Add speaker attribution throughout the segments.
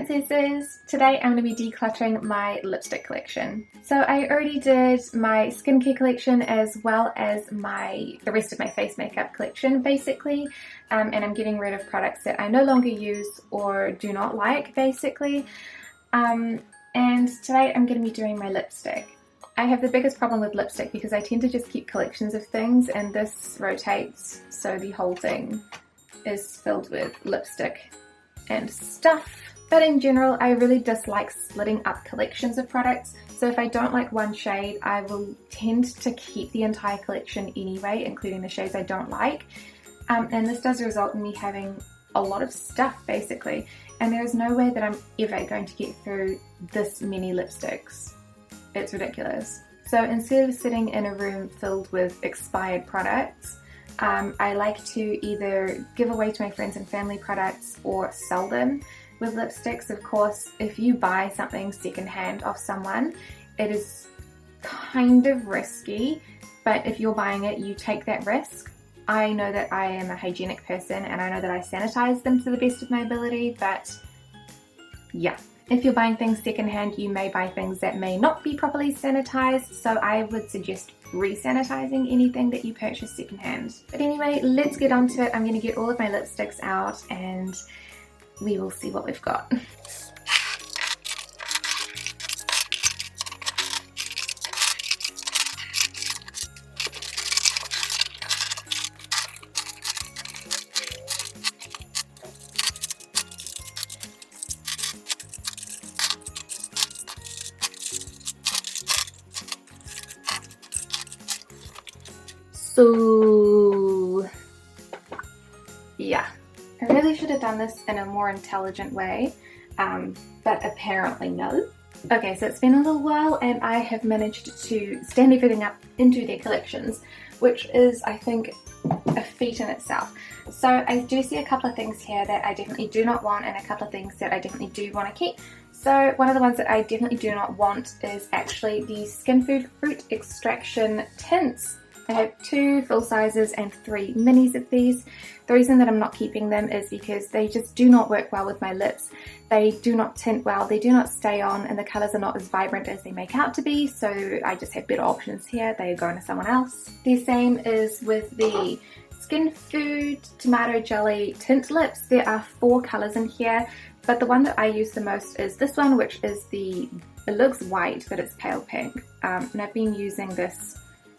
Speaker 1: princesses! Today I'm going to be decluttering my lipstick collection. So I already did my skincare collection as well as the rest of my face makeup collection basically, and I'm getting rid of products that I no longer use or do not like basically, and today I'm going to be doing my lipstick. I have the biggest problem with lipstick because I tend to just keep collections of things, and this rotates so the whole thing is filled with lipstick and stuff. But in general, I really dislike splitting up collections of products. So if I don't like one shade, I will tend to keep the entire collection anyway, including the shades I don't like. And this does result in me having a lot of stuff basically. And there is no way that I'm ever going to get through this many lipsticks. It's ridiculous. So instead of sitting in a room filled with expired products, I like to either give away to my friends and family products or sell them. With lipsticks, of course, if you buy something secondhand off someone, it is kind of risky, but if you're buying it, you take that risk. I know that I am a hygienic person and I know that I sanitize them to the best of my ability, but yeah. If you're buying things secondhand, you may buy things that may not be properly sanitized, so I would suggest re-sanitizing anything that you purchase secondhand. But anyway, let's get on to it. I'm going to get all of my lipsticks out and we will see what we've got. So yeah, I really should have done this in a more intelligent way, but apparently no. Okay, so it's been a little while and I have managed to stand everything up into their collections, which is, I think, a feat in itself. So I do see a couple of things here that I definitely do not want and a couple of things that I definitely do want to keep. So one of the ones that I definitely do not want is actually the Skin Food Fruit Extraction Tints. I have 2 full sizes and 3 minis of these. The reason that I'm not keeping them is because they just do not work well with my lips. They do not tint well, they do not stay on, and the colours are not as vibrant as they make out to be, so I just have better options here. They are going to someone else. The same is with the Skin Food Tomato Jelly Tint Lips. There are 4 colours in here, but the one that I use the most is this one, which is it looks white, but it's pale pink. And I've been using this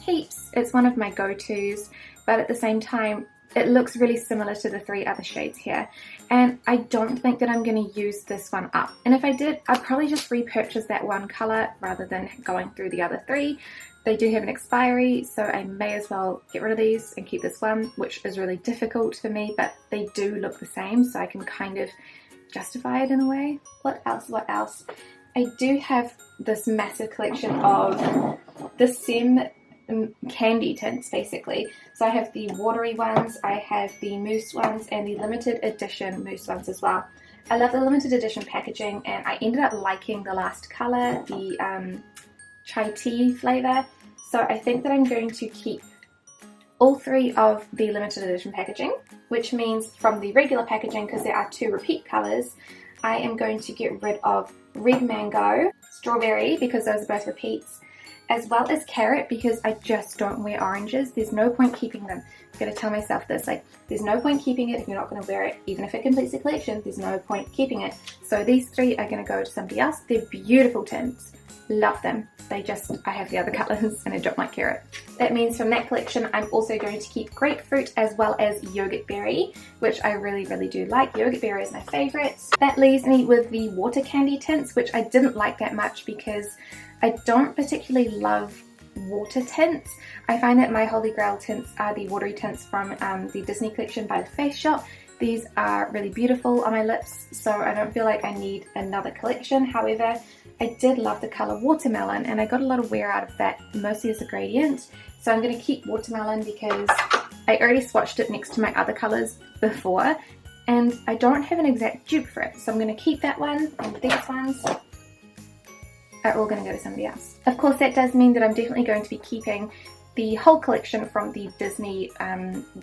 Speaker 1: heaps. It's one of my go-tos, but at the same time it looks really similar to the 3 other shades here, and I don't think that I'm going to use this one up. And if I did, I'd probably just repurchase that one colour rather than going through the other 3. They do have an expiry, so I may as well get rid of these and keep this one, which is really difficult for me, but they do look the same, so I can kind of justify it in a way. What else? I do have this massive collection of the Sem candy tints basically. So I have the watery ones, I have the mousse ones, and the limited edition mousse ones as well. I love the limited edition packaging, and I ended up liking the last colour, the chai tea flavour. So I think that I'm going to keep all 3 of the limited edition packaging, which means from the regular packaging, because there are 2 repeat colours, I am going to get rid of red mango, strawberry, because those are both repeats, as well as carrot, because I just don't wear oranges. There's no point keeping them. I'm going to tell myself this, like, there's no point keeping it if you're not going to wear it. Even if it completes the collection, there's no point keeping it. So these 3 are going to go to somebody else. They're beautiful tints. Love them. I have the other colours and I don't like carrot. That means from that collection, I'm also going to keep grapefruit as well as yogurt berry, which I really, really do like. Yogurt berry is my favourite. That leaves me with the water candy tints, which I didn't like that much because I don't particularly love water tints. I find that my holy grail tints are the watery tints from the Disney collection by The Face Shop. These are really beautiful on my lips, so I don't feel like I need another collection. However, I did love the colour watermelon, and I got a lot of wear out of that, mostly as a gradient. So I'm going to keep watermelon because I already swatched it next to my other colours before, and I don't have an exact dupe for it. So I'm going to keep that one, and these ones are all going to go to somebody else. Of course, that does mean that I'm definitely going to be keeping the whole collection from the Disney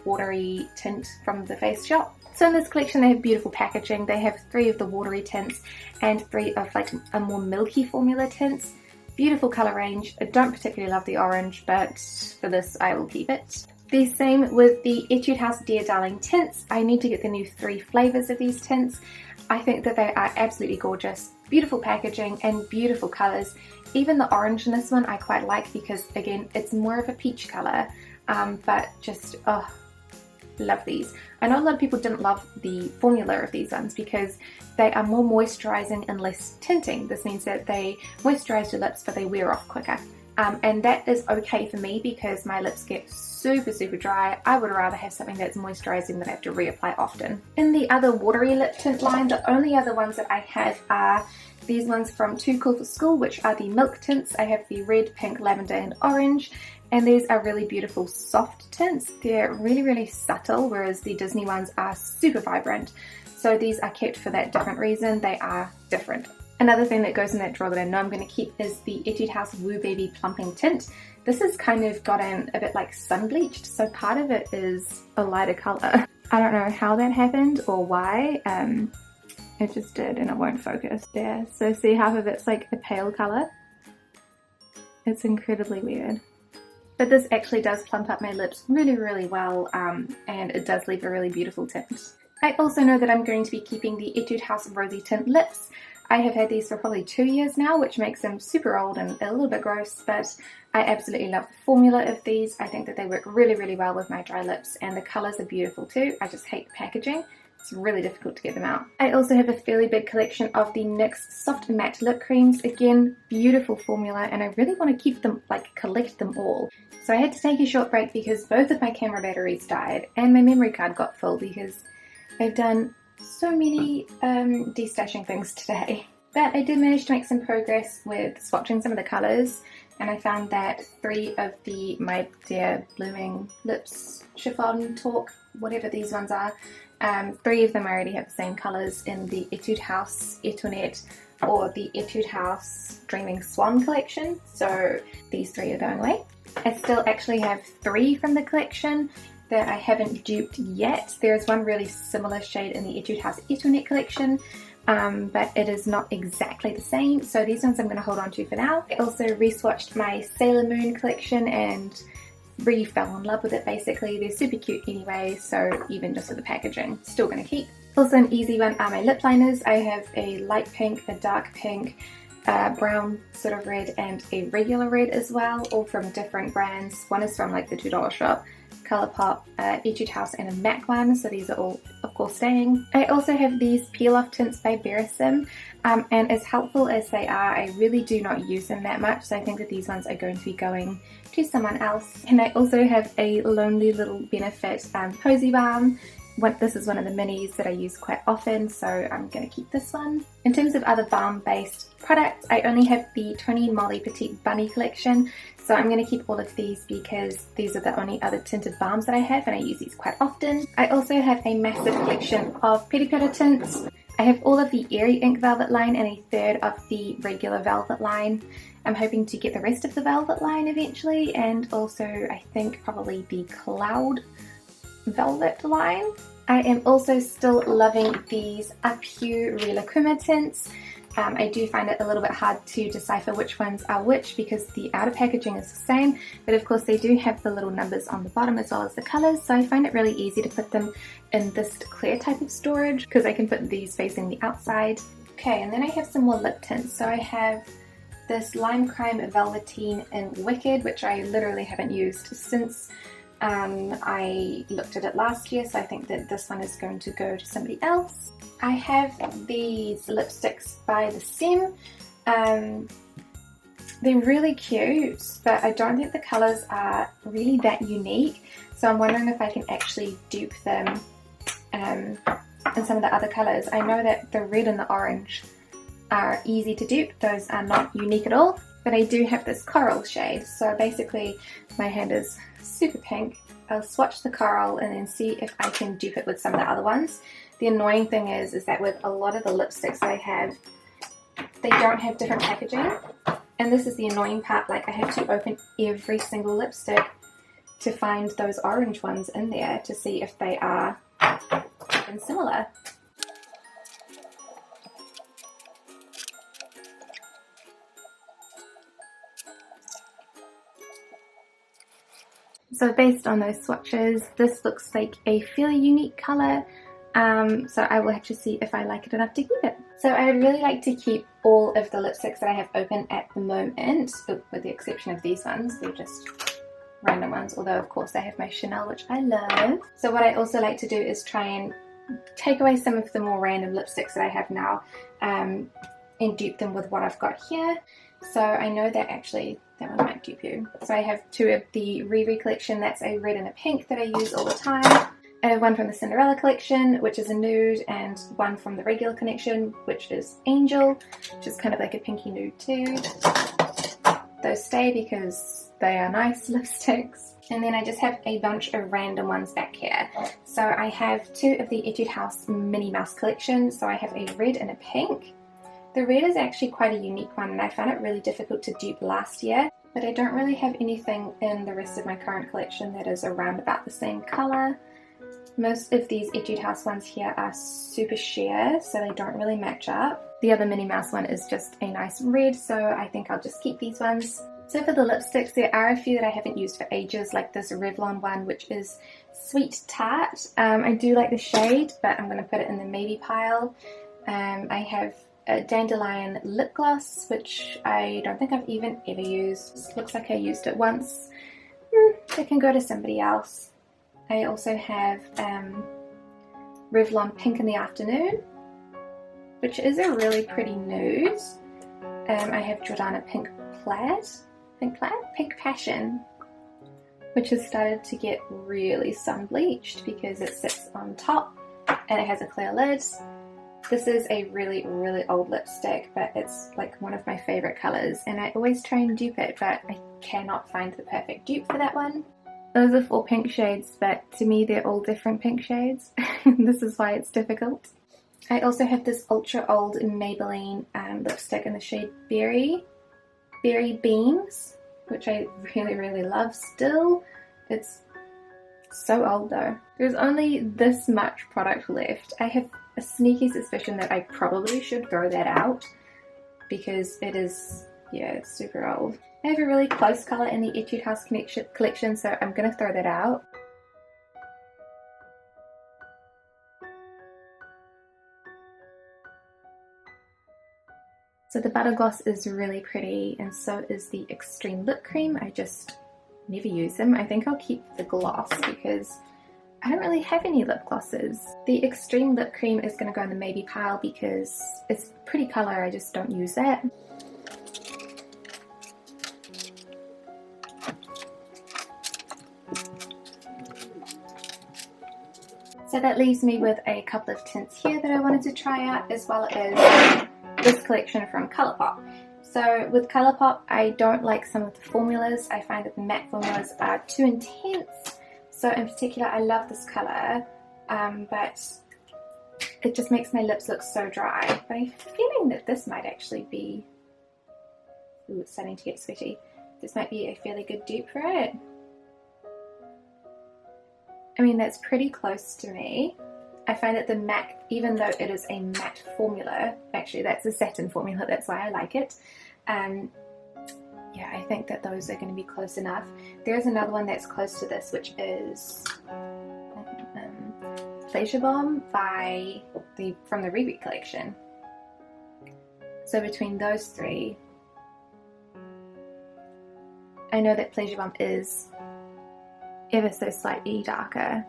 Speaker 1: watery tint from The Face Shop. So in this collection they have beautiful packaging. They have 3 of the watery tints and 3 of like a more milky formula tints. Beautiful colour range. I don't particularly love the orange, but for this I will keep it. The same with the Etude House Dear Darling tints. I need to get the new 3 flavours of these tints. I think that they are absolutely gorgeous. Beautiful packaging and beautiful colours. Even the orange in this one I quite like because, again, it's more of a peach colour, but just, oh, love these. I know a lot of people didn't love the formula of these ones because they are more moisturising and less tinting. This means that they moisturise your lips but they wear off quicker. And that is okay for me because my lips get super dry. I would rather have something that's moisturising than have to reapply often. In the other watery lip tint line, the only other ones that I have are these ones from Too Cool for School, which are the milk tints. I have the red, pink, lavender and orange, and these are really beautiful soft tints. They're really subtle, whereas the Disney ones are super vibrant. So these are kept for that different reason. They are different. Another thing that goes in that drawer that I know I'm going to keep is the Etude House Woo Baby Plumping Tint. This has kind of gotten a bit like sun bleached, so part of it is a lighter colour. I don't know how that happened or why. It just did and it won't focus there. So see, half of it's like a pale colour. It's incredibly weird. But this actually does plump up my lips really well, and it does leave a really beautiful tint. I also know that I'm going to be keeping the Etude House Rosy Tint Lips. I have had these for probably 2 years now, which makes them super old and a little bit gross, but I absolutely love the formula of these. I think that they work really well with my dry lips, and the colours are beautiful too. I just hate the packaging. It's really difficult to get them out. I also have a fairly big collection of the NYX Soft Matte Lip Creams. Again, beautiful formula, and I really want to keep them, like collect them all. So I had to take a short break because both of my camera batteries died and my memory card got full because I've done so many destashing things today. But I did manage to make some progress with swatching some of the colours, and I found that 3 of the My Dear Blooming Lips Chiffon Talk, whatever these ones are, 3 of them already have the same colours in the Etude House Etoinette or the Etude House Dreaming Swan collection, so these 3 are going away. I still actually have 3 from the collection that I haven't duped yet. There's one really similar shade in the Etude House Etoinette collection, but it is not exactly the same, so these ones I'm going to hold on to for now. I also re-swatched my Sailor Moon collection and really fell in love with it basically. They're super cute anyway, so even just with the packaging, still going to keep. Also an easy one are my lip liners. I have a light pink, a dark pink, brown sort of red and a regular red as well, all from different brands. One is from like the $2 shop, Colourpop, Etude House and a MAC one, so these are all of course staying. I also have these peel off tints by Verisim, and as helpful as they are, I really do not use them that much, so I think that these ones are going to be going to someone else. And I also have a Lonely Little Benefit Posy Balm. This is one of the minis that I use quite often, so I'm going to keep this one. In terms of other balm based products, I only have the Tony Moly Petite Bunny collection, so I'm going to keep all of these because these are the only other tinted balms that I have and I use these quite often. I also have a massive collection of Petty Pitter tints. I have all of the Airy Ink Velvet line and a third of the regular Velvet line. I'm hoping to get the rest of the Velvet line eventually, and also I think probably the Cloud Velvet line. I am also still loving these Apu Rilakuma tints. I do find it a little bit hard to decipher which ones are which because the outer packaging is the same, but of course they do have the little numbers on the bottom as well as the colours, so I find it really easy to put them in this clear type of storage because I can put these facing the outside. Okay, and then I have some more lip tints. So I have this Lime Crime Velveteen in Wicked, which I literally haven't used since I looked at it last year, so I think that this one is going to go to somebody else. I have these lipsticks by the Sem. They're really cute, but I don't think the colours are really that unique, so I'm wondering if I can actually dupe them in some of the other colours. I know that the red and the orange are easy to dupe, those are not unique at all, but I do have this coral shade, so basically my hand is super pink. I'll swatch the coral and then see if I can dupe it with some of the other ones. The annoying thing is that with a lot of the lipsticks I have, they don't have different packaging, and this is the annoying part, like I have to open every single lipstick to find those orange ones in there to see if they are something similar. So based on those swatches, this looks like a fairly unique colour, so I will have to see if I like it enough to keep it. So I would really like to keep all of the lipsticks that I have open at the moment, with the exception of these ones. They're just random ones, although of course I have my Chanel, which I love. So what I also like to do is try and take away some of the more random lipsticks that I have now, and dupe them with what I've got here. So I know that actually that one might dupe you. So I have two of the Riri collection, that's a red and a pink that I use all the time. I have one from the Cinderella collection, which is a nude, and one from the regular collection, which is Angel, which is kind of like a pinky nude too. Those stay because they are nice lipsticks. And then I just have a bunch of random ones back here. So I have two of the Etude House Minnie Mouse collection. So I have a red and a pink. The red is actually quite a unique one, and I found it really difficult to dupe last year, but I don't really have anything in the rest of my current collection that is around about the same colour. Most of these Etude House ones here are super sheer, so they don't really match up. The other Minnie Mouse one is just a nice red, so I think I'll just keep these ones. So for the lipsticks, there are a few that I haven't used for ages, like this Revlon one, which is Sweet Tart. I do like the shade, but I'm going to put it in the maybe pile. I have a Dandelion Lip Gloss, which I don't think I've even ever used. It looks like I used it once. It can go to somebody else. I also have Revlon Pink in the Afternoon, which is a really pretty nude. I have Jordana Pink Passion, which has started to get really sun bleached because it sits on top and it has a clear lid. This is a really, really old lipstick, but it's like one of my favorite colours, and I always try and dupe it, but I cannot find the perfect dupe for that one. Those are 4 pink shades, but to me they're all different pink shades. This is why it's difficult. I also have this ultra old Maybelline lipstick in the shade Berry Beams, which I really, really love still. It's so old though. There's only this much product left. I have a sneaky suspicion that I probably should throw that out because it is, yeah, it's super old. I have a really close colour in the Etude House collection, so I'm going to throw that out. So the Butter Gloss is really pretty, and so is the Extreme Lip Cream. I just never use them. I think I'll keep the gloss because I don't really have any lip glosses. The Extreme Lip Cream is going to go in the maybe pile because it's a pretty colour, I just don't use that. So that leaves me with a couple of tints here that I wanted to try out, as well as this collection from Colourpop. So with Colourpop, I don't like some of the formulas. I find that the matte formulas are too intense. So in particular, I love this colour, but it just makes my lips look so dry. But I'm feeling that this might actually be, ooh, it's starting to get sweaty. This might be a fairly good dupe for it. I mean, that's pretty close to me. I find that the matte, even though it is a matte formula, actually that's a satin formula, that's why I like it. Yeah, I think that those are going to be close enough. There's another one that's close to this, which is Pleasure Bomb from the Riri collection. So between those three, I know that Pleasure Bomb is ever so slightly darker,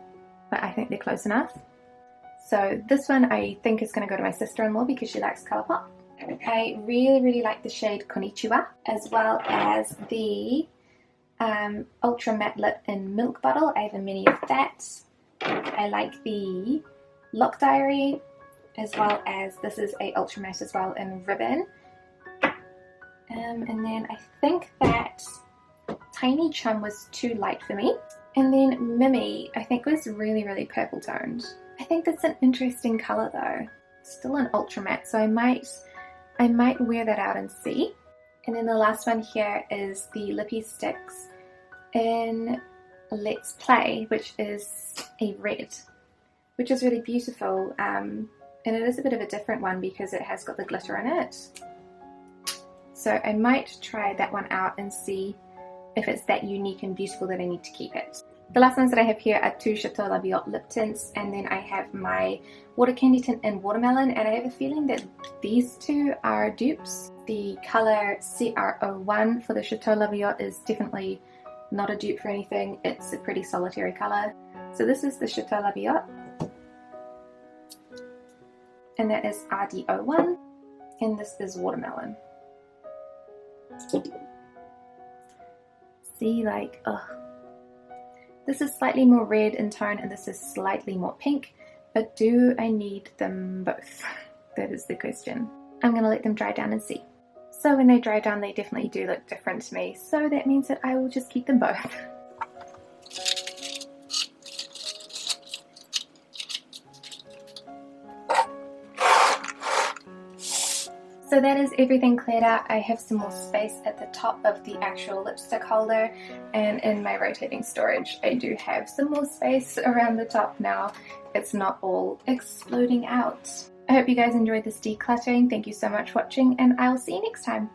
Speaker 1: but I think they're close enough. So this one I think is going to go to my sister-in-law because she likes Colourpop. I really, really like the shade Konnichiwa, as well as the Ultra Matte Lip in Milk Bottle. I have a mini of that. I like the Lock Diary, as well as this is a Ultra Matte as well in Ribbon. And then I think that Tiny Chum was too light for me. And then Minnie, I think, was really, really purple toned. I think that's an interesting colour though. Still an ultra matte, so I might wear that out and see. And then the last one here is the Lippy Sticks in Let's Play, which is a red. which is really beautiful. And it is a bit of a different one because it has got the glitter in it. So I might try that one out and see if it's that unique and beautiful that I need to keep it. The last ones that I have here are two Chateau Labiot lip tints, and then I have my Water Candy Tint in Watermelon, and I have a feeling that these two are dupes. The colour CR01 for the Chateau Labiot is definitely not a dupe for anything. It's a pretty solitary colour. So this is the Chateau Labiot, and that is RD01, and this is Watermelon. See, like, ugh. This is slightly more red in tone and this is slightly more pink, but do I need them both? That is the question. I'm going to let them dry down and see. So when they dry down, they definitely do look different to me, so that means that I will just keep them both. So that is everything cleared out. I have some more space at the top of the actual lipstick holder, and in my rotating storage I do have some more space around the top now. It's not all exploding out. I hope you guys enjoyed this decluttering. Thank you so much for watching, and I'll see you next time.